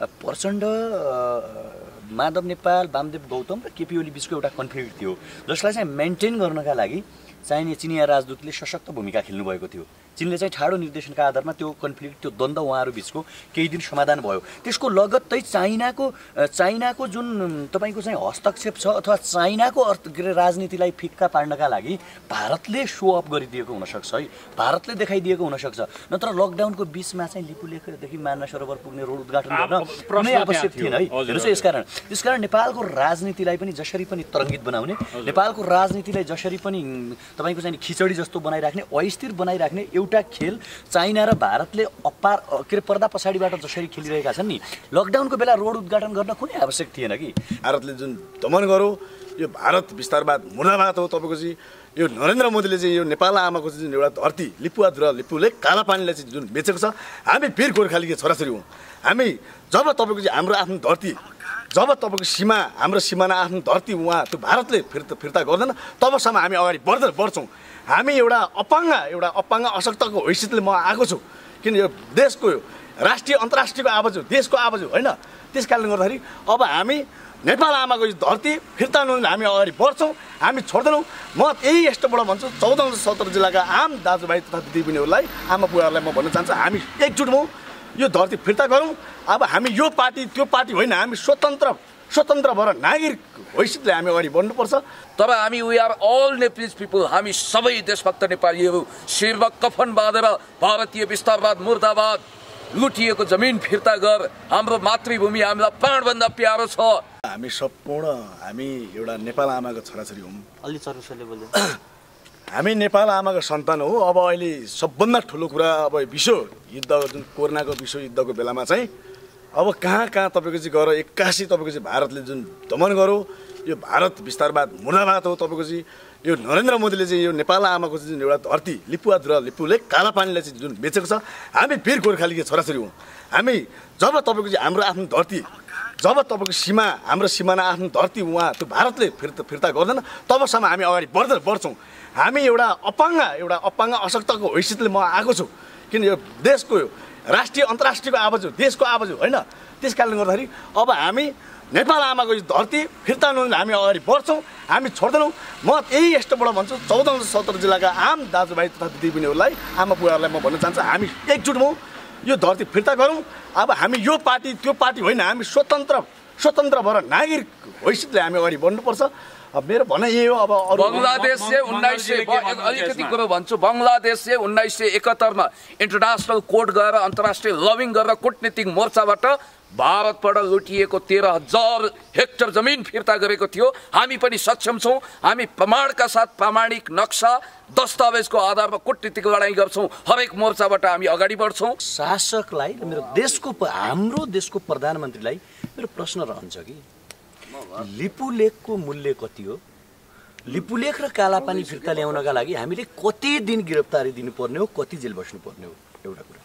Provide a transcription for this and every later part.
प्रचण्ड माधव नेपाल वामदेव गौतम र केपी ओली बिचको एउटा कन्फ्लिक्ट थियो जसलाई चाहिँ मेन्टेन गर्नका लागि चाहिने चिनिया राजदूतले सशक्त भूमिका खेल्नु भएको थियो। चीनले चाहिँ ठाडो निर्देशनका आधारमा त्यो कन्फ्लिक्ट त्यो द्वन्द्व उहाँहरू बिचको केही दिन समाधान भयो। त्यसको लगत्तै चाइनाको जुन तपाईको चाहिँ हस्तक्षेप छ अथवा चाइनाको राजनीतिलाई फिक्का पार्नका लागि भारतले सो अफ गरिदिएको हुन सक्छ है, भारतले देखाइदिएको हुन सक्छ। नत्र लकडाउनको बीचमा चाहिँ लिपुलेखदेखि माना सरोवर पुग्ने रोड उद्घाटन गर्न कुनै आवश्यक थिएन है। हेर्नुस् यसकारण नेपालको राजनीतिलाई पनि जसरी पनि तरङ्गित बनाउने, नेपालको राजनीतिलाई जसरी पनि तपाईको चाहिँ खिचडी जस्तो बनाइराख्ने, अस्थिर बनाइराख्ने एउटा खेल चाइना र भारतले पर्दा पछाडिबाट जसरी खेलिरहेका छन् नि, लकडाउनको बेला रोड उद्घाटन गर्न कुनै आवश्यक थिएन कि। भारतले जुन दमन गर्यो यो भारत विस्तारवाद मुर्दाबाद हो। तपाईँको चाहिँ यो नरेन्द्र मोदीले चाहिँ यो नेपाल आमाको चाहिँ जुन एउटा धरती लिपुवाद र लिपुले काला पानीलाई चाहिँ जुन बेचेको छ, हामी वीर गोर्खालीको छोराछोरी हौँ। हामी जब तपाईँको चाहिँ हाम्रो आफ्नो धरती, जब तपाईँको सीमा हाम्रो सिमाना आफ्नो धरती उहाँ त्यो भारतले फिर्ता गर्दैन तबसम्म हामी अगाडि बढ्छौँ। हामी एउटा अपाङ्ग अशक्तको हैसियतले म आएको छु, किन यो देशको राष्ट्रिय अन्तर्राष्ट्रियको आवाज हो, देशको आवाज हो होइन। त्यस कारणले गर्दाखेरि अब हामी नेपाल आमाको धरती फिर्ता नहुँदा हामी अगाडि बढ्छौँ, हामी छोड्दैनौँ। म यही यस्तोबाट भन्छु 14-17 जिल्लाका आम दाजुभाइ तथा दिदीबहिनीहरूलाई, आमा बुवाहरूलाई म भन्न चाहन्छु, हामी एकजुट हौँ, यो धरती फिर्ता गरौँ। अब हामी यो पार्टी त्यो पार्टी होइन, हामी स्वतन्त्र भएर नागरिक हैसियतले हामी अगाडि बढ्नुपर्छ। तर हामी we are all Nepalese people, हामी सबै देशभक्त नेपालीहरू शिरमा कफन बाँधेर भारतीय विस्तारवाद मुर्दाबाद, लुटिएको जमिन फिर्ता गर, हाम्रो मातृभूमि हामीलाई प्राणभन्दा प्यारो छ। हामी हामी एउटा नेपाल आमाको छोराछोरी हौँ। अलि चरुसले बोल्दै हामी नेपाल आमाको सन्तान हो। अब अहिले सबभन्दा ठुलो कुरा अब विश्व युद्ध जुन कोरोनाको विश्व युद्धको बेलामा चाहिँ अब कहाँ तपाईँको चाहिँ गएर 81 तपाईँको चाहिँ भारतले जुन दमन गर्यो यो भारत विस्तारवाद मुर्दाबाद हो। तपाईँको चाहिँ यो नरेन्द्र मोदीले चाहिँ यो नेपाल आमाको चाहिँ जुन एउटा धरती लिपुवाद र लिपुले काला पानीलाई चाहिँ जुन बेचेको छ, हामी वीर गोर्खालीको छोराछोरी हौँ। हामी जब तपाईँको चाहिँ हाम्रो आफ्नो धरती, जब तपाईँको सीमा हाम्रो सिमाना आफ्नो धरती उहाँ त्यो भारतले फिर्ता गर्दैन तबसम्म हामी अगाडि बढ्छौँ। हामी एउटा अपाङ्ग अशक्तको हैसियतले म आएको छु, किन यो देशको राष्ट्रिय अन्तर्राष्ट्रियको आवाज हो, देशको आवाज हो होइन। त्यस कारणले गर्दाखेरि अब हामी नेपाल आमाको धरती फिर्ता नहुँदा हामी अगाडि बढ्छौँ, हामी छोड्दैनौँ। म यही यस्तोबाट भन्छु 14-17 जिल्लाका आम दाजुभाइ तथा दिदीबहिनीहरूलाई, आमा बुवाहरूलाई म भन्न चाहन्छु, हामी एकजुट हौँ, यो धरती फिर्ता गरौँ। अब हामी यो पार्टी त्यो पार्टी होइन, हामी स्वतन्त्र भएर नागरिक हैसियतले हामी अगाडि बढ्नुपर्छ। अब मेरो भनाइ यही हो। अब बङ्गलादेश चाहिँ अलिकति कुरो भन्छु, बङ्गलादेश चाहिँ 1971 मा इन्टरनेसनल कोर्ट गएर अन्तर्राष्ट्रिय लबिङ गरेर कूटनीतिक मोर्चाबाट भारतबाट लुटिएको 13,000 हेक्टर जमिन फिर्ता गरेको थियो। हामी पनि सक्षम छौँ, हामी प्रमाणका साथ प्रामाणिक नक्सा दस्तावेजको आधारमा कूटनीतिक लडाइँ गर्छौँ, हरेक मोर्चाबाट हामी अगाडि बढ्छौँ। शासकलाई र हाम्रो देशको प्रधानमन्त्रीलाई मेरो प्रश्न रहन्छ कि लिपुलेखको मूल्य कति हो? लिपुलेख र कालापानी फिर्ता ल्याउनका लागि हामीले कति दिन गिरफ्तारी दिनुपर्ने हो, कति जेल बस्नुपर्ने हो? एउटा कुरा।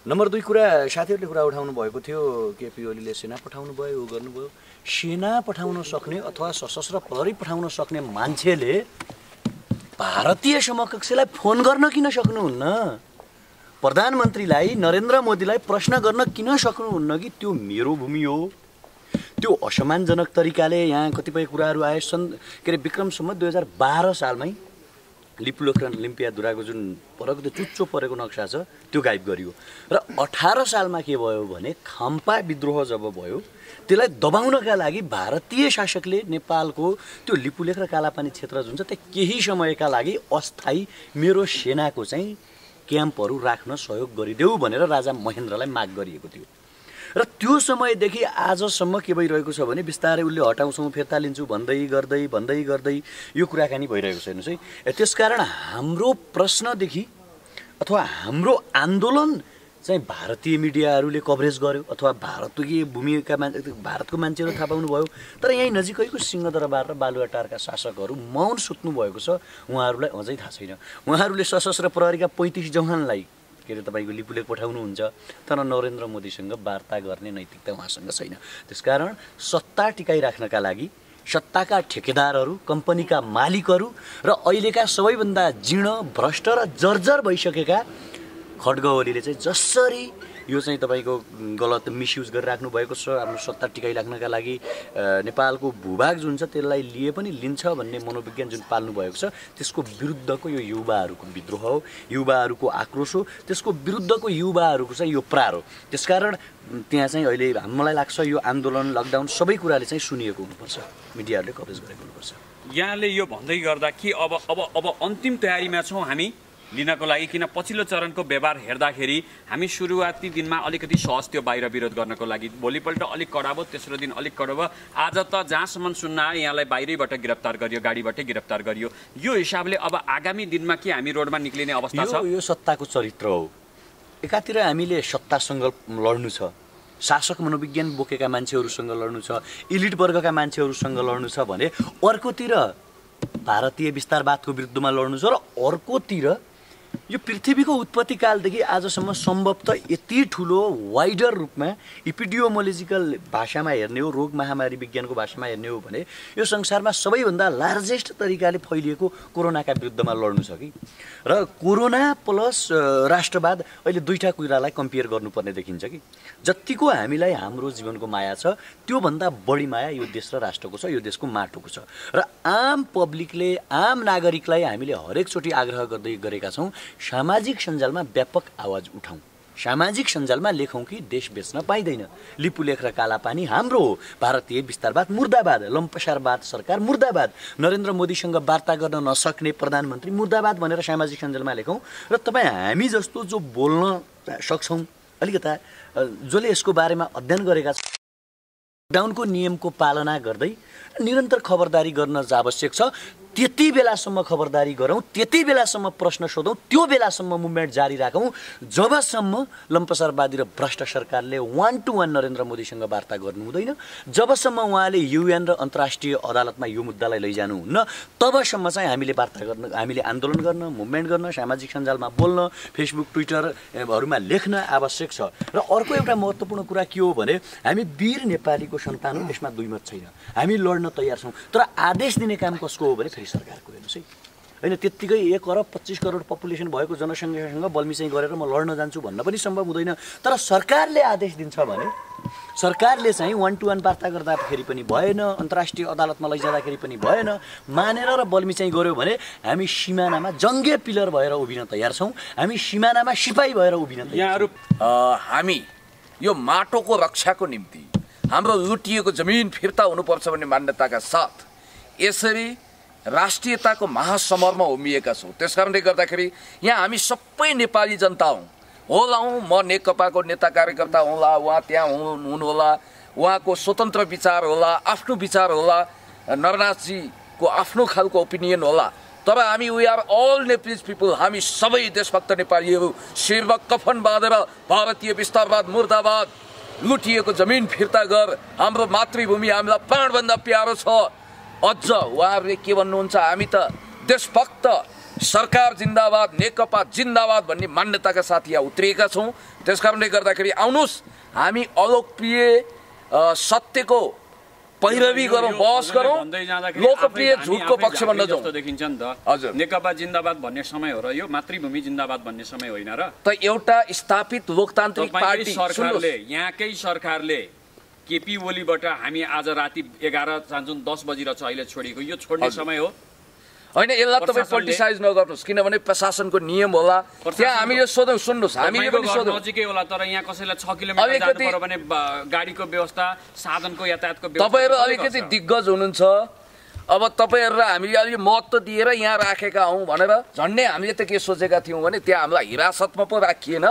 नम्बर 2 कुरा, साथीहरूले कुरा उठाउनु भएको थियो, केपी ओलीले सेना पठाउनु भयो, उ गर्नुभयो। सेना पठाउन सक्ने अथवा सशस्त्र प्रहरी पठाउन सक्ने मान्छेले भारतीय समकक्षलाई फोन गर्न किन सक्नुहुन्न? प्रधानमन्त्रीलाई नरेन्द्र मोदीलाई प्रश्न गर्न किन सक्नुहुन्न कि त्यो मेरो भूमि हो? त्यो असम्मानजनक तरिकाले यहाँ कतिपय कुराहरू आए। विक्रम सम्वत 2012 सालमै लिपुलेख र लिम्पियाधुराको जुन परेको त्यो चुच्चो परेको नक्सा छ त्यो गायब गरियो र 18 सालमा के भयो भने खाम्पा विद्रोह जब भयो त्यसलाई दबाउनका लागि भारतीय शासकले नेपालको त्यो लिपुलेख र कालापानी क्षेत्र जुन छ त्यो केही समयका लागि अस्थायी मेरो सेनाको चाहिँ क्याम्पहरू राख्न सहयोग गरिदेऊ भनेर राजा महेन्द्रलाई माग गरिएको थियो र त्यो समयदेखि आजसम्म के भइरहेको छ भने बिस्तारै उले हटाउँछौँ फिर्ता लिन्छु भन्दै गर्दै यो कुराकानी भइरहेको छ। हेर्नुस् है, त्यसकारण हाम्रो प्रश्नदेखि अथवा हाम्रो आन्दोलन चाहिँ भारतीय मिडियाहरूले कभरेज गर्यो अथवा भारतीय भूमिका भारतको मान्छेहरू थाहा पाउनु भयो, तर यही नजिकैको सिंहदरबार र बालुवाटारका शासकहरू मौन सुत्नु भएको छ। उहाँहरूलाई अझै थाहा छैन। उहाँहरूले सशस्त्र प्रहरीका 35 जवानलाई के अरे तपाईँको लिपुलेख पठाउनुहुन्छ, तर नरेन्द्र मोदीसँग वार्ता गर्ने नैतिकता उहाँसँग छैन। त्यसकारण सत्ता टिकाइराख्नका लागि सत्ताका ठेकेदारहरू, कम्पनीका मालिकहरू र अहिलेका सबैभन्दा जीर्ण, भ्रष्ट र जर्जर भइसकेका खड्ग ओलीले चाहिँ जसरी यो चाहिँ तपाईँको गलत मिसयुज गरिराख्नु भएको छ आफ्नो सत्ता टिकाइराख्नका लागि नेपालको भूभाग जुन छ त्यसलाई लिए पनि लिन्छ भन्ने मनोविज्ञान जुन पाल्नु भएको छ त्यसको विरुद्धको यो युवाहरूको विद्रोह हो युवाहरूको आक्रोश हो त्यसको विरुद्धको युवाहरूको चाहिँ यो प्रार हो त्यसकारण त्यहाँ चाहिँ अहिले मलाई लाग्छ यो आन्दोलन लकडाउन सबै कुराले चाहिँ सुनिएको हुनुपर्छ मिडियाहरूले कभरेज गरेको हुनुपर्छ यहाँले यो भन्दै गर्दा कि अब अन्तिम तयारीमा छौँ हामी लिनको लागि किन पछिल्लो चरणको व्यवहार हेर्दाखेरि हामी सुरुवाती दिनमा अलिकति सहज थियो बाहिर विरोध गर्नको लागि भोलिपल्ट अलिक कडा भयो तेस्रो दिन अलिक कडा भयो आज त जहाँसम्म सुन्न आयो यहाँलाई बाहिरैबाट गिरफ्तार गरियो गाडीबाटै गिरफ्तार गरियो यो हिसाबले अब आगामी दिनमा के हामी रोडमा निक्लिने अवस्था छ यो सत्ताको चरित्र हो एकातिर हामीले सत्तासँग लड्नु छ शासक मनोविज्ञान बोकेका मान्छेहरूसँग लड्नु छ इलिट वर्गका मान्छेहरूसँग लड्नु छ भने अर्कोतिर भारतीय विस्तारवादको विरुद्धमा लड्नु छ र अर्कोतिर यो पृथ्वीको उत्पत्ति कालदेखि आजसम्म सम्भवतः यति ठुलो वाइडर रूपमा इपिडियोमोलोजिकल भाषामा हेर्ने हो रोग महामारी विज्ञानको भाषामा हेर्ने हो भने यो संसारमा सबैभन्दा लार्जेस्ट तरिकाले फैलिएको कोरोनाका विरुद्धमा लड्नु छ कि र कोरोना प्लस राष्ट्रवाद अहिले दुईटा कुरालाई कम्पेयर गर्नुपर्ने देखिन्छ कि जतिको हामीलाई हाम्रो जीवनको माया छ त्योभन्दा बढी माया यो देश र राष्ट्रको छ यो देशको माटोको छ र आम पब्लिकले आम नागरिकलाई हामीले हरेकचोटि आग्रह गर्दै गरेका छौँ सामाजिक सञ्जालमा व्यापक आवाज उठाउँ सामाजिक सञ्जालमा लेखौँ कि देश बेच्न पाइँदैन लिपुलेख र कालापानी हाम्रो हो भारतीय विस्तारवाद मुर्दाबाद लम्पसारवाद सरकार मुर्दाबाद नरेन्द्र मोदीसँग वार्ता गर्न नसक्ने प्रधानमन्त्री मुर्दाबाद भनेर सामाजिक सञ्जालमा लेखौँ र तपाईँ हामी जस्तो जो बोल्न सक्छौँ अलिकता जसले यसको बारेमा अध्ययन गरेका छन् लकडाउनको नियमको पालना गर्दै निरन्तर खबरदारी गर्न आवश्यक छ त्यति बेलासम्म खबरदारी गरौँ त्यति बेलासम्म प्रश्न सोधौँ त्यो बेलासम्म मुभमेन्ट जारी राखौँ जबसम्म लम्पसारवादी र भ्रष्ट सरकारले 1-to-1 नरेन्द्र मोदीसँग वार्ता गर्नु हुँदैन जबसम्म उहाँले युएन र अन्तर्राष्ट्रिय अदालतमा यो मुद्दालाई लैजानुहुन्न तबसम्म चाहिँ हामीले वार्ता गर्न हामीले आन्दोलन गर्न मुभमेन्ट गर्न सामाजिक सञ्जालमा बोल्न फेसबुक ट्विटरहरूमा लेख्न आवश्यक छ र अर्को एउटा महत्त्वपूर्ण कुरा के हो भने हामी वीर नेपालीको सन्तान हो यसमा दुई मत छैन हामी लड्न तयार छौँ तर आदेश दिने काम कसको हो भने सरकारको हेर्नुहोस् है होइन त्यत्तिकै 1 अरब 25 करोड पपुलेसन भएको जनसङ्ख्यासँग बल्मी चाहिँ गरेर म लड्न जान्छु भन्न पनि सम्भव हुँदैन तर सरकारले आदेश दिन्छ भने सरकारले चाहिँ 1-to-1 वार्ता गर्दाखेरि पनि भएन अन्तर्राष्ट्रिय अदालतमा लैजाँदाखेरि पनि भएन मानेर र बल्मी चाहिँ गर्यो भने हामी सिमानामा जङ्गे पिलर भएर उभिन तयार छौँ हामी सिमानामा सिपाही भएर उभिन तयार छौँ हामी यो माटोको रक्षाको निम्ति हाम्रो लुटिएको जमिन फिर्ता हुनुपर्छ भन्ने मान्यताका साथ यसरी राष्ट्रियताको महासमरमा उभिएका छौँ त्यसकारणले गर्दाखेरि यहाँ हामी सबै नेपाली जनता हौँ होला म नेकपाको नेता कार्यकर्ता होला उहाँ त्यहाँ हुनुहोला उहाँको स्वतन्त्र विचार होला आफ्नो विचार होला नरनाथजीको आफ्नो खालको ओपिनियन होला तर हामी we are all Nepalese people हामी सबै देशभक्त नेपालीहरू शिरमा कफन बाँधेर भारतीय विस्तारवाद मुर्दाबाद लुटिएको जमिन फिर्ता गर हाम्रो मातृभूमि हामीलाई प्राणभन्दा प्यारो छ अझ उहाँहरूले के भन्नुहुन्छ हामी त देशभक्त सरकार जिन्दाबाद नेकपा जिन्दाबाद भन्ने मान्यताका साथ यहाँ उत्रिएका छौँ त्यसकारणले गर्दाखेरि आउनुहोस् हामी अलोकप्रिय सत्यको पैरवी गरौँ बहस गरौँ लोकप्रिय झुटको पक्षमा नजाउँ देखिन्छ नि त हजुर नेकपा जिन्दाबाद भन्ने समय हो र यो मातृभूमि जिन्दाबाद भन्ने समय होइन र त एउटा स्थापित लोकतान्त्रिक पार्टी सरकारले यहाँकै सरकारले केपी ओलीबाट हामी आज राति 11 चान्जुन 10 बजिरहेछ अहिले छोडेको यो छोड्ने समय हो होइन यसलाई तपाईँ पोलिटिसाइज नगर्नुहोस् किनभने प्रशासनको नियम होला त्यहाँ हामीले सोधौँ सुन्नुहोस् हामीले पनि सोधौँ नजिकै होला तर यहाँ कसैलाई 6 किलोमिटर जानु पर्यो भने गाडीको व्यवस्था साधनको यातायातको व्यवस्था तपाईँहरू अलिकति दिग्गज हुनुहुन्छ अब तपाईँहरूलाई हामीले अलि महत्त्व दिएर यहाँ राखेका हौँ भनेर झन्डै हामीले त के सोचेका थियौँ भने त्यहाँ हामीलाई हिरासतमा पो राखिएन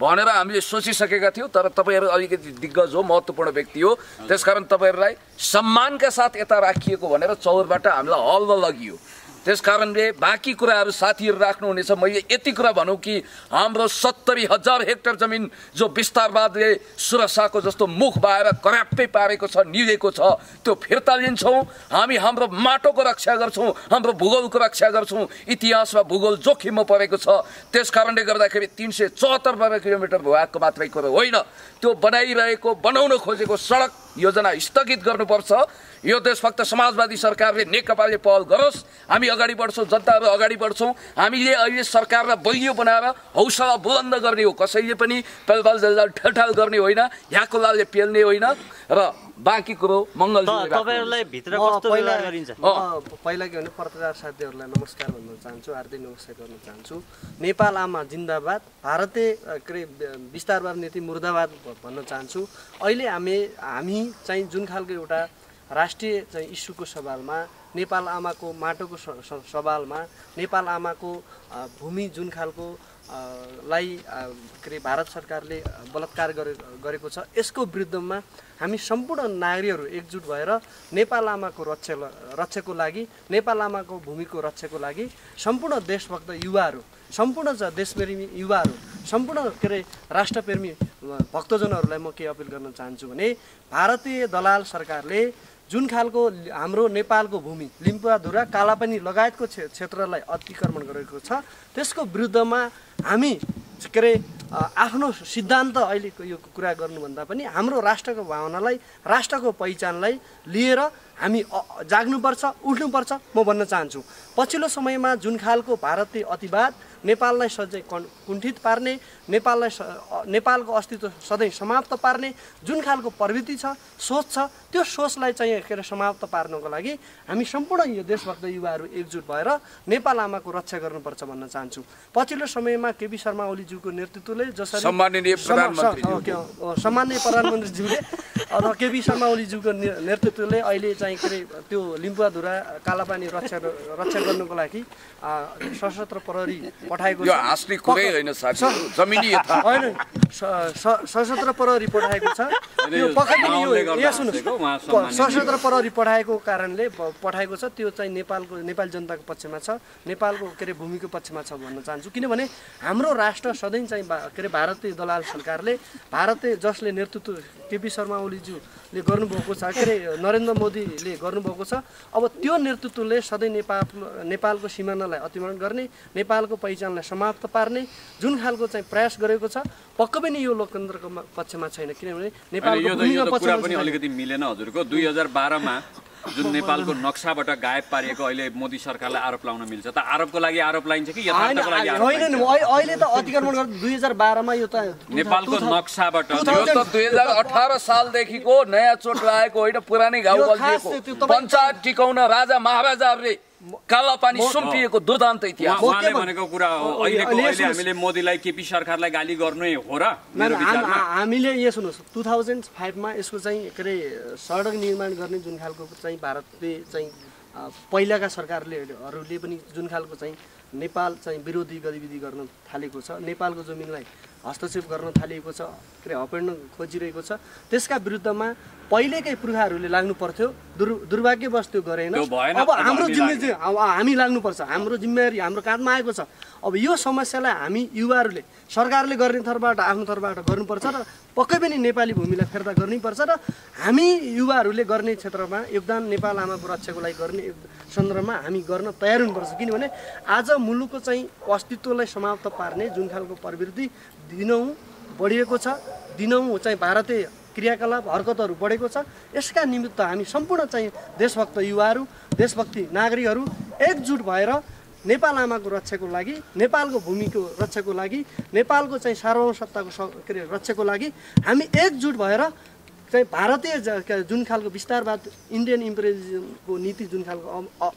भनेर हामीले सोचिसकेका थियौँ तर तपाईँहरू अलिकति दिग्गज हो महत्त्वपूर्ण व्यक्ति हो त्यसकारण तपाईँहरूलाई सम्मानका साथ यता राखिएको भनेर चौरबाट हामीलाई हल्न लगियो त्यसकारणले बाँकी कुराहरू साथीहरू राख्नुहुनेछ मैले यति कुरा भनौँ कि हाम्रो 70,000 हेक्टर जमिन जो विस्तारवादले सुरक्षाको जस्तो मुख बाएर कराप्पै पारेको छ निलेको छ त्यो फिर्ता लिन्छौँ हामी हाम्रो माटोको रक्षा गर्छौँ हाम्रो भूगोलको रक्षा गर्छौँ इतिहासमा भूगोल जोखिममा परेको छ त्यसकारणले गर्दाखेरि 374 वर्ग किलोमिटर भूभागको मात्रै कुरो होइन त्यो बनाउन खोजेको सडक योजना स्थगित गर्नुपर्छ। यो देशभक्त समाजवादी सरकारले नेकपाले पहल गरोस्, हामी अगाडि बढ्छौँ, जनताहरू अगाडि बढ्छौँ। हामीले अहिले सरकारलाई बलियो बनाएर हौसला बुलन्द गर्ने हो, कसैले पनि पेलपाल ठेलठाल गर्ने होइन, ह्याकुलाले पेल्ने होइन र बाँकी कुरो मङ्गलजीले तपाईहरुलाई भित्र कस्तो व्यवहार गरिन्छ? पहिला के भने पत्रकार साथीहरूलाई नमस्कार भन्न चाहन्छु, हार्दिक नमस्कार गर्न चाहन्छु। नेपाल आमा जिन्दाबाद, भारतीय विस्तारवाद नीति मुर्दाबाद भन्न चाहन्छु। अहिले हामी चाहिँ जुन खालको एउटा राष्ट्रिय चाहिँ इस्युको सवालमा, नेपाल आमाको माटोको सवालमा, नेपाल आमाको भूमि जुन खालको भारत सरकारले बलात्कार गरेको छ, यसको विरुद्धमा हामी सम्पूर्ण नागरिकहरू एकजुट भएर नेपाल आमाको रक्षाको लागि, नेपाल आमाको भूमिको रक्षाको लागि सम्पूर्ण देशभक्त युवाहरू, सम्पूर्ण देशप्रेमी युवाहरू, सम्पूर्ण राष्ट्रप्रेमी भक्तजनहरूलाई म के अपिल गर्न चाहन्छु भने भारतीय दलाल सरकारले जुन खालको हाम्रो नेपालको भूमि लिम्पुवाधुरा कालापानी लगायतको क्षेत्रलाई अतिक्रमण गरेको छ, त्यसको विरुद्धमा हामी आफ्नो सिद्धान्त अहिलेको यो कुरा गर्नुभन्दा पनि हाम्रो राष्ट्रको भावनालाई, राष्ट्रको पहिचानलाई लिएर हामी जाग्नुपर्छ, उठ्नुपर्छ म भन्न चाहन्छु। पछिल्लो समयमा जुन खालको भारतीय अतिवाद नेपाललाई सधैँ कुण्ठित पार्ने, नेपालको अस्तित्व सधैँ समाप्त पार्ने जुन खालको प्रवृत्ति छ, सोच छ, त्यो सोचलाई चाहिँ समाप्त पार्नको लागि हामी सम्पूर्ण यो देशभक्त युवाहरू एकजुट भएर नेपाल आमाको रक्षा गर्नुपर्छ भन्न चाहन्छु। पछिल्लो समयमा केपी शर्मा ओलीज्यूको नेतृत्वले जसरी सम्माननीय प्रधानमन्त्रीज्यूले अथवा केपी शर्मा ओलीज्यूको नेतृत्वले अहिले चाहिँ त्यो लिम्पुवाधुरा कालापानी रक्षा गर्नको लागि सशस्त्र प्रहरी पठाएको सशस्त्र प्रहरी पठाएको छ। त्यो पक्कै पनि सशस्त्र प्रहरी पठाएको छ, त्यो चाहिँ नेपाल जनताको पक्षमा छ, नेपालको भूमिको पक्षमा छ भन्न चाहन्छु। किनभने हाम्रो राष्ट्र सधैँ चाहिँ भारतीय दलाल सरकारले, जसले नेतृत्व केपी शर्मा ओलीज्यूले गर्नुभएको छ, नरेन्द्र मोदीले गर्नुभएको छ, अब त्यो नेतृत्वले सधैँ नेपालको सिमानालाई अतिक्रमण गर्ने, नेपालको पहिचानलाई समाप्त पार्ने जुन खालको चाहिँ प्रयास गरेको छ, पक्कै पनि यो लोकतन्त्रको पक्षमा छैन। किनभने नेपालको कुरा पनि अलिकति मिलेन हजुरको। 2012 मा जुन नेपालको नक्साबाट गायब पारिएको अहिले मोदी सरकारलाई आरोप लाउन मिल्छ त? आरोपको लागि आरोप लाइन्छ कि यथार्थको लागि आरोप लाइन्छ? अहिले त अतिक्रमण गर्दा 2012 मा यो त नेपालको नक्साबाट यो त 2018 सालदेखिको नयाँ चोट लागेको होइन, पुरानै घाउ गल्दिएको। पञ्चायत टिकाउन राजा महाराजाहरूले कालापानी सुम्पिएको दुर्दान्त इतिहास। उहाँले भनेको कुरा हो। अहिले हामीले मोदीलाई केपी सरकारलाई गाली गर्नु हो र? हामीले यहाँ सुन्नुहोस्, 2005 मा यसको चाहिँ सडक निर्माण गर्ने जुन खालको चाहिँ भारतले चाहिँ पहिलाका सरकारहरूले पनि जुन खालको चाहिँ नेपाल चाहिँ विरोधी गतिविधि गर्न थालेको छ, नेपालको जमिनलाई हस्तक्षेप गर्न थालिएको छ, हपेर्न खोजिरहेको छ, त्यसका विरुद्धमा पहिलेकै पुर्खाहरूले लाग्नु पर्थ्यो। दुर्भाग्यवश त्यो गरेन। अब हाम्रो जिम्मेवारी हामी लाग्नुपर्छ, हाम्रो जिम्मेवारी हाम्रो काँधमा आएको छ। अब यो समस्यालाई हामी युवाहरूले सरकारले गर्ने तर्फबाट आफ्नो तर्फबाट गर्नुपर्छ र पक्कै पनि नेपाली भूमिलाई फिर्ता गर्नैपर्छ र हामी युवाहरूले गर्ने क्षेत्रमा योगदान नेपाल आमाको रक्षाको लागि गर्ने सन्दर्भमा हामी गर्न तयार हुनुपर्छ। किनभने आज मुलुकको चाहिँ अस्तित्वलाई समाप्त पार्ने जुन खालको प्रवृत्ति दिनहुँ बढिएको छ, दिनहुँ चाहिँ भारतीय क्रियाकलाप हरकतहरू बढेको छ, यसका निमित्त हामी सम्पूर्ण चाहिँ देशभक्त युवाहरू, देशभक्ति नागरिकहरू एकजुट भएर नेपाल आमाको रक्षाको लागि, नेपालको भूमिको रक्षाको लागि, नेपालको चाहिँ सार्वभौमसत्ताको रक्षाको लागि हामी एकजुट भएर चाहिँ भारतीय जुन खालको विस्तारवाद इन्डियन इम्पेरियलिजमको नीति जुन खालको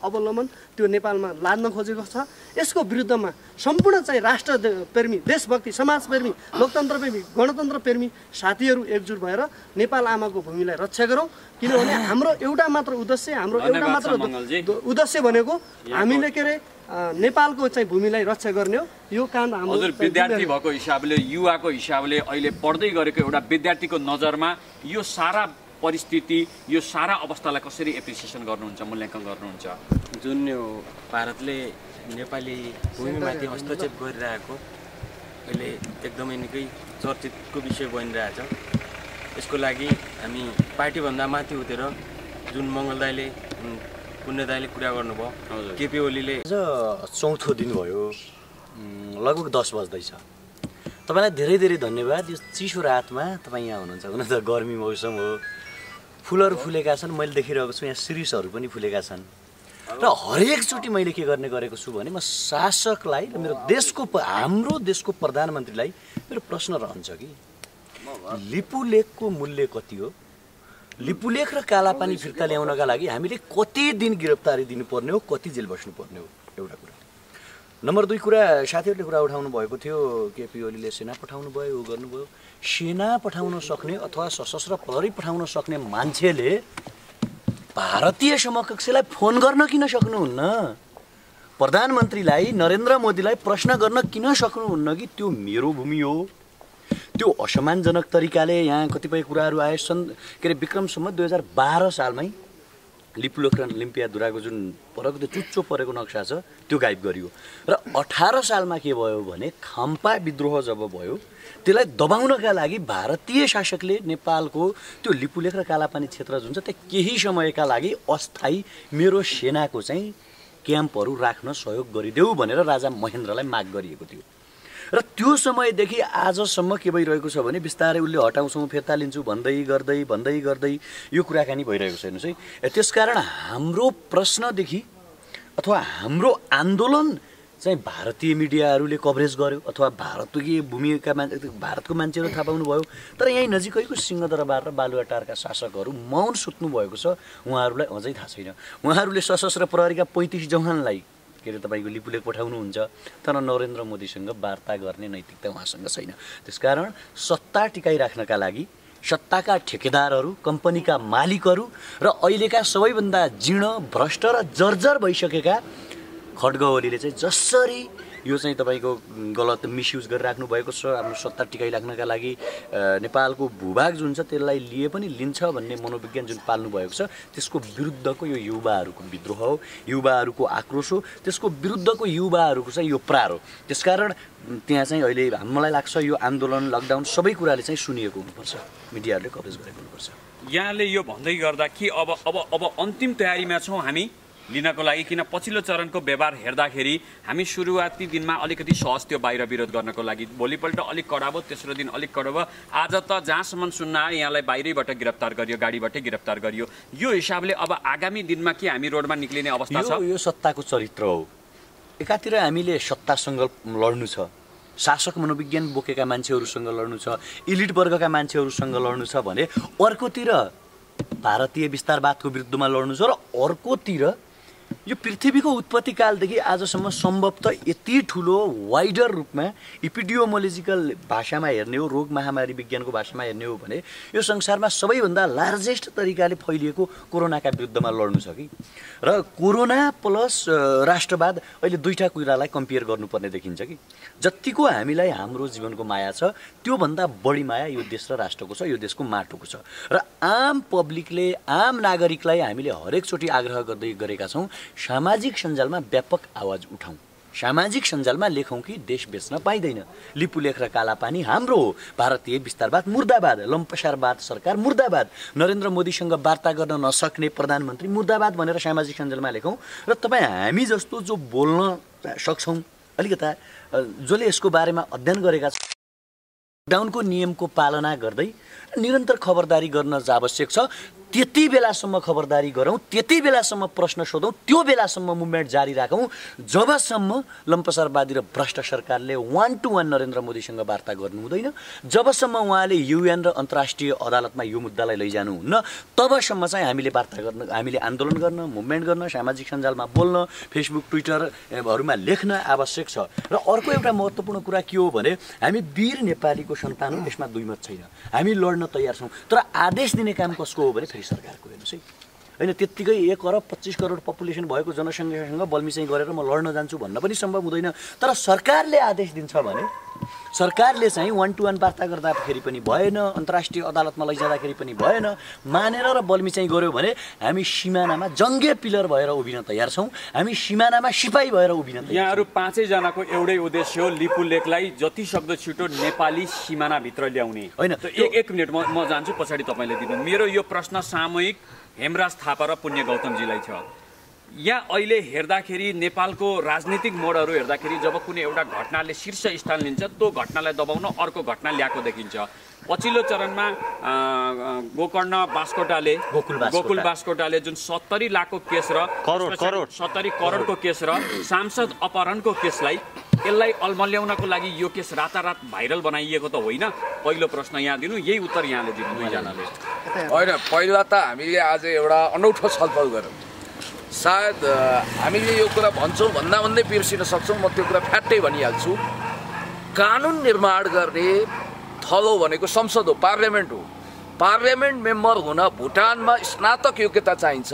अवलम्बन त्यो नेपालमा लाद्न खोजेको छ, यसको विरुद्धमा सम्पूर्ण चाहिँ राष्ट्रप्रेमी, देशभक्ति, समाजप्रेमी, लोकतन्त्रप्रेमी, गणतन्त्रप्रेमी साथीहरू एकजुट भएर नेपाल आमाको भूमिलाई रक्षा गरौँ। किनभने हाम्रो एउटा मात्र उद्देश्य भनेको हामीले नेपालको चाहिँ भूमिलाई रक्षा गर्ने हो। यो काम हाम्रो हजुर विद्यार्थी भएको हिसाबले, युवाको हिसाबले, अहिले पढ्दै गरेको एउटा विद्यार्थीको नजरमा यो सारा परिस्थिति, यो सारा अवस्थालाई कसरी एप्रिसिएसन गर्नुहुन्छ, मूल्याङ्कन गर्नुहुन्छ? जुन यो भारतले नेपाली भूमिमाथि हस्तक्षेप गरिरहेको अहिले एकदमै निकै चर्चितको विषय बनिरहेछ। यसको लागि हामी पार्टीभन्दा माथि उठेर जुन मङ्गलदाईले, पुण्यदाईले कुरा गर्नुभयो, केपी ओलीले। आज चौथो दिन भयो, लगभग 10 बज्दैछ। तपाईँलाई धेरै धेरै धन्यवाद। यो चिसो रातमा तपाईँ यहाँ हुनुहुन्छ। हुन त गर्मी मौसम हो, फुलहरू फुलेका छन्, मैले देखिरहेको छु यहाँ शिरीषहरू पनि फुलेका छन्। र हरेकचोटि मैले के गर्ने गरेको छु भने म शासकलाई र मेरो हाम्रो देशको प्रधानमन्त्रीलाई मेरो प्रश्न रहन्छ कि लिपुलेखको मूल्य कति हो? लिपुलेख र कालापानी फिर्ता ल्याउनका लागि हामीले कति दिन गिरफ्तारी दिनुपर्ने हो, कति जेल बस्नुपर्ने हो? एउटा कुरा। नम्बर 2 कुरा, साथीहरूले कुरा उठाउनु भएको थियो, केपी ओलीले सेना पठाउनु भयो, गर्नुभयो। सेना पठाउन सक्ने अथवा सशस्त्र प्रहरी पठाउन सक्ने मान्छेले भारतीय समकक्षलाई फोन गर्न किन सक्नुहुन्न? प्रधानमन्त्रीलाई नरेन्द्र मोदीलाई प्रश्न गर्न किन सक्नुहुन्न कि त्यो मेरो भूमि हो? त्यो असम्मानजनक तरिकाले यहाँ कतिपय कुराहरू आए विक्रम सम्वत 2012 सालमै लिपुलेख र लिम्पियाधुराको जुन परेको त्यो चुच्चो परेको नक्सा छ त्यो गायब गरियो। र 18 सालमा के भयो भने खाम्पा विद्रोह जब भयो त्यसलाई दबाउनका लागि भारतीय शासकले नेपालको त्यो लिपुलेख र कालापानी क्षेत्र जुन छ त्यो केही समयका लागि अस्थायी मेरो सेनाको चाहिँ क्याम्पहरू राख्न सहयोग गरिदेऊ भनेर राजा महेन्द्रलाई माग गरिएको थियो। र त्यो समयदेखि आजसम्म के भइरहेको छ भने बिस्तारै उसले हटाउँछौँ फिर्ता लिन्छु भन्दै गर्दै यो कुराकानी भइरहेको छ। हेर्नुहोस् है, त्यसकारण हाम्रो प्रश्नदेखि अथवा हाम्रो आन्दोलन चाहिँ भारतीय मिडियाहरूले कभरेज गर्यो अथवा भारतको मान्छेहरू थाहा पाउनु भयो। तर यहीँ नजिकैको सिंहदरबार र बालुवाटारका शासकहरू मौन सुत्नु भएको छ, उहाँहरूलाई अझै थाहा छैन। उहाँहरूले सशस्त्र प्रहरीका 35 जवानलाई तपाईँको लिपुलेख पठाउनुहुन्छ, तर नरेन्द्र मोदीसँग वार्ता गर्ने नैतिकता उहाँसँग छैन। त्यसकारण सत्ता टिकाइराख्नका लागि सत्ताका ठेकेदारहरू, कम्पनीका मालिकहरू र अहिलेका सबैभन्दा जीर्ण, भ्रष्ट र जर्जर भइसकेका खड्ग ओलीले चाहिँ जसरी यो चाहिँ तपाईँको गलत मिसयुज गरिराख्नु भएको छ आफ्नो सत्ता टिकाइराख्नका लागि, नेपालको भूभाग जुन छ त्यसलाई लिए पनि लिन्छ भन्ने मनोविज्ञान जुन पाल्नु भएको छ त्यसको विरुद्धको यो युवाहरूको विद्रोह हो, युवाहरूको आक्रोश हो, त्यसको विरुद्धको युवाहरूको चाहिँ यो प्रहार हो। त्यसकारण त्यहाँ चाहिँ अहिले मलाई लाग्छ यो आन्दोलन, लकडाउन सबै कुराले चाहिँ सुनिएको हुनुपर्छ, मिडियाहरूले कभरेज गरेको हुनुपर्छ। यहाँले यो भन्दै गर्दा कि अब अन्तिम तयारीमा छौँ हामी लिनको लागि, किन पछिल्लो चरणको व्यवहार हेर्दाखेरि हामी सुरुवाती दिनमा अलिकति सहज थियो बाहिर विरोध गर्नको लागि, भोलिपल्ट अलिक कडा भयो, तेस्रो दिन अलिक कडा भयो, आज त जहाँसम्म सुन्न आयो यहाँलाई बाहिरैबाट गिरफ्तार गरियो, गाडीबाटै गिरफ्तार गरियो। यो हिसाबले अब आगामी दिनमा के हामी रोडमा निक्लिने अवस्था छ? यो सत्ताको चरित्र हो। एकातिर हामीले सत्तासँग लड्नु छ, शासक मनोविज्ञान बोकेका मान्छेहरूसँग लड्नु छ, इलिट वर्गका मान्छेहरूसँग लड्नु छ भने अर्कोतिर भारतीय विस्तारवादको विरुद्धमा लड्नु छ र अर्कोतिर यो पृथ्वीको उत्पत्ति कालदेखि आजसम्म सम्भवतः यति ठुलो वाइडर रूपमा इपिडियोमोलोजिकल भाषामा हेर्ने हो, रोग महामारी विज्ञानको भाषामा हेर्ने हो भने यो संसारमा सबैभन्दा लार्जेस्ट तरिकाले फैलिएको कोरोनाका विरुद्धमा लड्नु छ कि। र कोरोना प्लस राष्ट्रवाद अहिले दुईटा कुरालाई कम्पेयर गर्नुपर्ने देखिन्छ कि। जतिको हामीलाई हाम्रो जीवनको माया छ त्योभन्दा बढी माया यो देश र राष्ट्रको छ, यो देशको माटोको छ। र आम पब्लिकले, आम नागरिकलाई हामीले हरेकचोटि आग्रह गर्दै गरेका छौँ सामाजिक सञ्जालमा व्यापक आवाज उठाउँ, सामाजिक सञ्जालमा लेखौँ कि देश बेच्न पाइँदैन, लिपुलेख र कालापानी हाम्रो हो, भारतीय विस्तारवाद मुर्दाबाद, लम्पसारवाद सरकार मुर्दाबाद, नरेन्द्र मोदीसँग वार्ता गर्न नसक्ने प्रधानमन्त्री मुर्दाबाद भनेर सामाजिक सञ्जालमा लेखौँ। र तपाईँ हामी जस्तो जो बोल्न सक्छौँ अलिकता, जसले यसको बारेमा अध्ययन गरेका छन्, लकडाउनको नियमको पालना गर्दै निरन्तर खबरदारी गर्न आवश्यक छ, त्यति बेलासम्म खबरदारी गरौँ, त्यति बेलासम्म प्रश्न सोधौँ, त्यो बेलासम्म मुभमेन्ट जारी राखौँ जबसम्म लम्पसारवादी र भ्रष्ट सरकारले 1-to-1 नरेन्द्र मोदीसँग वार्ता गर्नु हुँदैन, जबसम्म उहाँले युएन र अन्तर्राष्ट्रिय अदालतमा यो मुद्दालाई लैजानुहुन्न, तबसम्म चाहिँ हामीले वार्ता गर्न, हामीले आन्दोलन गर्न, मुभमेन्ट गर्न, सामाजिक सञ्जालमा बोल्न, फेसबुक ट्विटरहरूमा लेख्न आवश्यक छ। र अर्को एउटा महत्त्वपूर्ण कुरा के हो भने हामी वीर नेपालीको सन्तान हो, यसमा दुई मत छैन, हामी लड्न तयार छौँ। तर आदेश दिने काम कसको हो भने फेरि सरकारको। हेर्नुहोस् है, होइन त्यत्तिकै 1 अरब 25 करोड पपुलेसन भएको जनसङ्ख्यासँग बल्मिसाइ गरेर म लड्न जान्छु भन्न पनि सम्भव हुँदैन। तर सरकारले आदेश दिन्छ भने, सरकारले चाहिँ 1-to-1 वार्ता गर्दाखेरि पनि भएन, अन्तर्राष्ट्रिय अदालतमा लैजाँदाखेरि पनि भएन, मानेर र बल्मिसाइ गऱ्यो भने हामी सिमानामा जङ्गे पिलर भएर उभिन तयार छौँ, हामी सिमानामा सिपाही भएर उभिन तयार छौँ। यहाँहरू पाँचैजनाको एउटै उद्देश्य हो, लिपुलेखलाई जति सक्दो छिटो नेपाली सिमानाभित्र ल्याउने होइन। एक मिनट म जान्छु, पछाडि तपाईँले दिनु। मेरो यो प्रश्न सामूहिक हेमराज थापा र पुण्य गौतमजीलाई छ। यहाँ अहिले हेर्दाखेरि नेपालको राजनीतिक मोडहरू हेर्दाखेरि जब कुनै एउटा घटनाले शीर्ष स्थान लिन्छ त्यो घटनालाई दबाउन अर्को घटना ल्याएको देखिन्छ। पछिल्लो चरणमा गोकर्ण बास्कोटाले गोकुल बास्कोटाले जुन 70 लाखको केस र 70 करोडको केस र सांसद अपहरणको केसलाई यसलाई अल्मल्याउनको लागि यो केस रातारात भाइरल बनाइएको त होइन? पहिलो प्रश्न यहाँ दिनु, यही उत्तर यहाँले दिनु दुईजनाले। होइन, पहिला त हामीले आज एउटा अनौठो छलफल गऱ्यौँ। सायद हामीले यो कुरा भन्छौँ भन्दा भन्दै बिर्सिन सक्छौँ, म त्यो कुरा फ्याट्टै भनिहाल्छु। कानुन निर्माण गर्ने थलो भनेको संसद हो, पार्लियामेन्ट हो। पार्लियामेन्ट मेम्बर हुन भुटानमा स्नातक योग्यता चाहिन्छ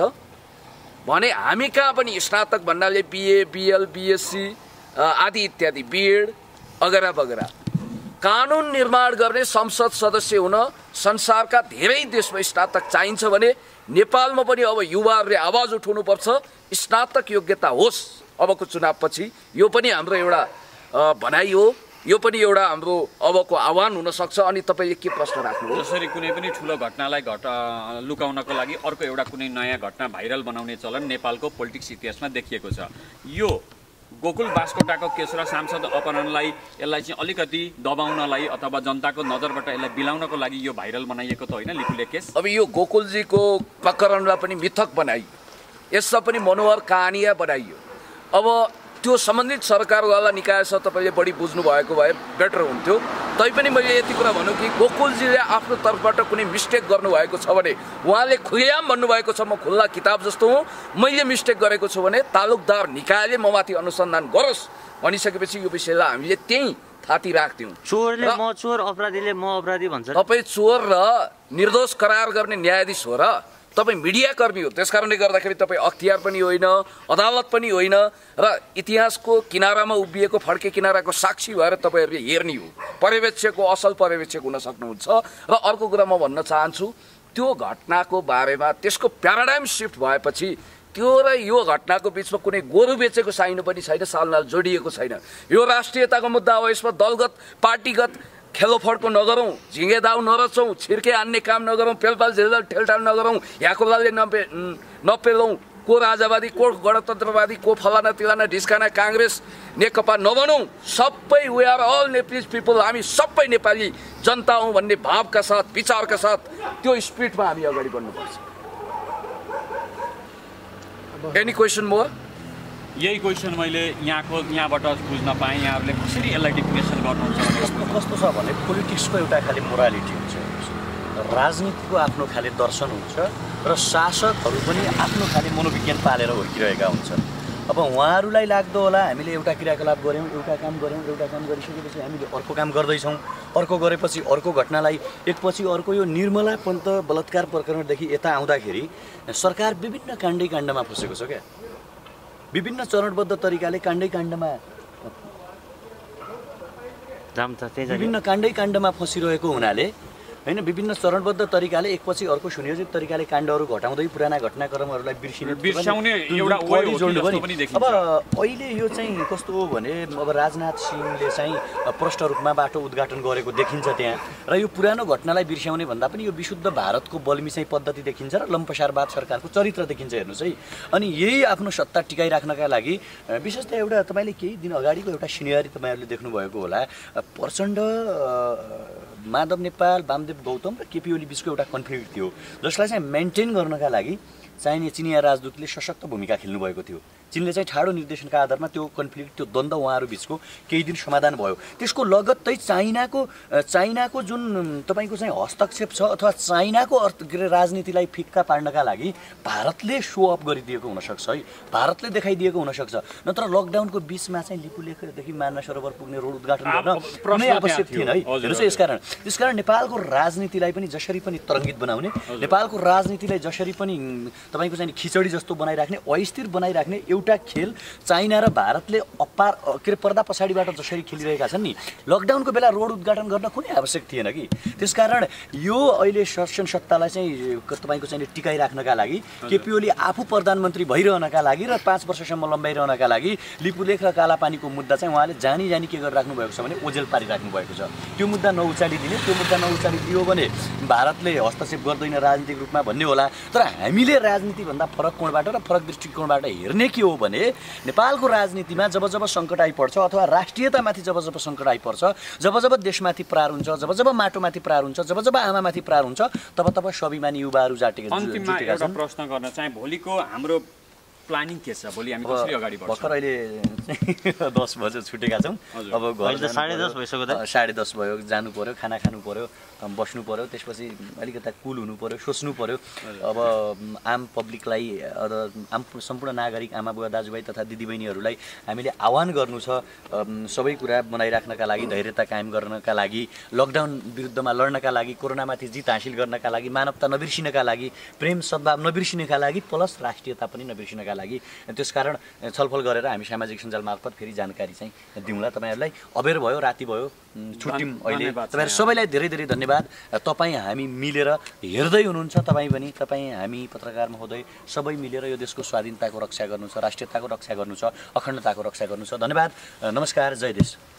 भने हामी कहाँ पनि स्नातक भन्नाले बिए, बिएल, बिएससी आदि इत्यादि, बिएड अगेरा बगेरा। कानुन निर्माण गर्ने संसद सदस्य हुन संसारका धेरै देशमा स्नातक चाहिन्छ भने नेपालमा पनि अब युवाहरूले आवाज उठाउनुपर्छ, स्नातक योग्यता होस् अबको चुनावपछि। यो पनि हाम्रो एउटा भनाइ हो, यो पनि एउटा हाम्रो अबको आह्वान हुनसक्छ। अनि तपाईँले के प्रश्न राख्नु? जसरी कुनै पनि ठुलो घटनालाई लुकाउनको लागि अर्को एउटा कुनै नयाँ घटना भाइरल बनाउने चलन नेपालको पोलिटिक्स इतिहासमा देखिएको छ। यो गोकुल बास्कोटाको केस र सांसद अपहरणलाई यसलाई चाहिँ अलिकति दबाउनलाई अथवा जनताको नजरबाट यसलाई बिलाउनको लागि यो भाइरल बनाइएको त होइन लिपुले केस? अब यो गोकुलजीको प्रकरणलाई पनि मिथक बनाइयो, यसलाई पनि मनोहर कहानिया बनाइयो। अब त्यो सम्बन्धित सरकारवाला निकाय छ, तपाईँले बढी बुझ्नु भएको भए बेटर हुन्थ्यो। तैपनि मैले यति कुरा भनौँ कि गोकुलजीले आफ्नो तर्फबाट कुनै मिस्टेक गर्नुभएको छ भने उहाँले खुलेआम भन्नुभएको छ, म खुल्ला किताब जस्तो हुँ, मैले मिस्टेक गरेको छु भने तालुकदार निकायले ममाथि अनुसन्धान गरोस् भनिसकेपछि यो विषयलाई हामीले त्यहीँ थाती राख्थ्यौँ। चोरले म चोर, अपराधीले म अपराधी भन्छ। तपाईँ चोर र निर्दोष करार गर्ने न्यायाधीश हो र तपाईँ मिडियाकर्मी हो, त्यस कारणले गर्दाखेरि तपाईँ अख्तियार पनि होइन, अदालत पनि होइन र इतिहासको किनारामा उभिएको फड्के किनाराको साक्षी भएर तपाईँहरूले हेर्ने हो। पर्यवेक्षकको असल पर्यवेक्षक हुन सक्नुहुन्छ। र अर्को कुरा म भन्न चाहन्छु, त्यो घटनाको बारेमा त्यसको प्याराडाइम सिफ्ट भएपछि त्यो र यो घटनाको बिचमा कुनै गोरु बेचेको साइनो पनि छैन, सालनाल जोडिएको छैन। यो राष्ट्रियताको मुद्दा हो, यसमा दलगत पार्टीगत खेलोफड्को नगरौँ, झिँगे दाउ नरचौँ, छिर्के हान्ने काम नगरौँ, पेलपाल झेलझाल ठेलठाल नगरौँ, याकुलाले नपेलौँ, को राजावादी, को गणतन्त्रवादी, को फलाना तिलाना ढिस्काना काङ्ग्रेस नेकपा नबनौँ। सबै we are all Nepalese people, हामी सबै नेपाली जनता हौँ भन्ने भावका साथ, विचारका साथ त्यो स्पिरिटमा हामी अगाडि बढ्नुपर्छ। Any question more? यही क्वेसन मैले यहाँबाट बुझ्न पाएँ। यहाँहरूले कसरी यसलाई डिफिनेसन गर्नुहुन्छ? कस्तो छ भने पोलिटिक्सको एउटा खालि मोरालिटी हुन्छ, राजनीतिको आफ्नो खाले दर्शन हुन्छ र शासकहरू पनि आफ्नो खाले मनोविज्ञान पालेर हुर्किरहेका हुन्छन्। अब उहाँहरूलाई लाग्दो होला हामीले एउटा क्रियाकलाप गऱ्यौँ, एउटा काम गरिसकेपछि हामीले अर्को काम गर्दैछौँ, अर्को गरेपछि अर्को घटनालाई एकपछि अर्को। यो निर्मला पन्त बलात्कार प्रकरणदेखि यता आउँदाखेरि सरकार विभिन्न काण्डमा फसेको छ क्या, विभिन्न चरणबद्ध तरिकाले विभिन्न काण्डमा फसिरहेको हुनाले होइन, विभिन्न चरणबद्ध तरिकाले एकपछि अर्को सुनियोजित तरिकाले काण्डहरू घटाउँदै पुराना घटनाक्रमहरूलाई बिर्साउने एउटा वे पनि देखिन्छ। अब अहिले यो चाहिँ कस्तो हो भने अब राजनाथ सिंहले चाहिँ प्रष्ट रूपमा बाटो उद्घाटन गरेको देखिन्छ त्यहाँ, र यो पुरानो घटनालाई बिर्स्याउने भन्दा पनि यो विशुद्ध भारतको बल्मी चाहिँ पद्धति देखिन्छ र लम्पसारवाद सरकारको चरित्र देखिन्छ। हेर्नुहोस् है, अनि यही आफ्नो सत्ता टिकाइराख्नका लागि विशेषतः एउटा तपाईँले केही दिन अगाडिको एउटा सिनेरी तपाईँहरूले देख्नुभएको होला, प्रचण्ड, माधव नेपाल, वामदेव गौतम र केपी ओली बिचको एउटा कन्फ्लिक्ट थियो, जसलाई चाहिँ मेन्टेन गर्नका लागि चाहिने चिनिया राजदूतले सशक्त भूमिका खेल्नुभएको थियो। चीनले चाहिँ ठाडो निर्देशनका आधारमा त्यो कन्फ्लिक्ट, त्यो द्वन्द्व उहाँहरू बिचको केही दिन समाधान भयो। त्यसको लगत्तै चाइनाको जुन तपाईँको चाहिँ हस्तक्षेप छ अथवा चाइनाको राजनीतिलाई फिक्का पार्नका लागि भारतले सो अफ गरिदिएको हुनसक्छ है, भारतले देखाइदिएको हुनसक्छ। नत्र लकडाउनको बिचमा चाहिँ लिपुलेखदेखि माना सरोवर पुग्ने रोड उद्घाटन गर्न कुनै आवश्यक थिएन है। हेर्नुहोस्, त्यसकारण नेपालको राजनीतिलाई पनि जसरी पनि तरङ्गित बनाउने, नेपालको राजनीतिलाई जसरी पनि तपाईँको चाहिँ खिचडी जस्तो बनाइराख्ने, अस्थिर बनाइराख्ने एउटा खेल चाइना र भारतले पर्दा पछाडिबाट जसरी खेलिरहेका छन् नि, लकडाउनको बेला रोड उद्घाटन गर्न कुनै आवश्यक थिएन कि। त्यसकारण यो अहिले शासन सत्तालाई चाहिँ तपाईँको चाहिँ टिकाइराख्नका लागि, केपी ओली आफू प्रधानमन्त्री भइरहनका लागि र 5 वर्षसम्म लम्बाइरहनका लागि लिपुलेख र कालापानीको मुद्दा चाहिँ उहाँले जानी के गरिराख्नु भएको छ भने ओजेल पारिराख्नु भएको छ। त्यो मुद्दा नउचालिदिने, त्यो मुद्दा नउचालिदियो भने भारतले हस्तक्षेप गर्दैन राजनीतिक रूपमा भन्ने होला। तर हामीले राजनीतिभन्दा फरक कोणबाट र फरक दृष्टिकोणबाट हेर्ने के हो भने नेपालको राजनीतिमा जब जब सङ्कट आइपर्छ अथवा राष्ट्रियतामाथि जब जब सङ्कट आइपर्छ, जब जब देशमाथि प्रहार हुन्छ, जब जब माटोमाथि प्रहार हुन्छ, जब जब आमामाथि प्रहार हुन्छ, तब तब स्वाभिमानी युवाहरू जुटेका एउटा प्रश्न गर्न चाहे भोलिको हाम्रो प्लानिङ के छ? भोलि हामी कसरी अगाडि बढ्छौँ? भर्खर अहिले 10 बजे छुटेका छौँ। अब घर 10:30 भइसक्यो त। 10:30 भयो, जानु पर्यो, खाना खानु पर्यो, बस्नु पर्यो, त्यसपछि अलिकता कुल हुनु पर्यो, सोच्नु पर्यो। अब आम पब्लिकलाई आम सम्पूर्ण नागरिक आमा बुवा दाजुभाइ तथा दिदीबहिनीहरूलाई हामीले आह्वान गर्नु छ सबै कुरा बनाइराख्नका लागि, धैर्यता कायम गर्नका लागि, लकडाउन विरुद्धमा लड्नका लागि, कोरोनामाथि जित हासिल गर्नका लागि, मानवता नबिर्सिनका लागि, प्रेम सद्भाव नबिर्सिनका लागि, प्लस राष्ट्रियता पनि नबिर्सिनका लागि। त्यसकारण छलफल गरेर हामी सामाजिक सञ्जाल मार्फत फेरि जानकारी चाहिँ दिउँला तपाईँहरूलाई। अबेर भयो, राति भयो, छुट्यौँ अहिले। तपाईँहरू सबैलाई धेरै धेरै धन्यवाद। तपाईँ हामी मिलेर हेर्दै हुनुहुन्छ, तपाईँ पनि, तपाईँ हामी पत्रकार महोदय सबै मिलेर यो देशको स्वाधीनताको रक्षा गर्नु छ, राष्ट्रियताको रक्षा गर्नु छ, अखण्डताको रक्षा गर्नु छ। धन्यवाद, नमस्कार, जय देश।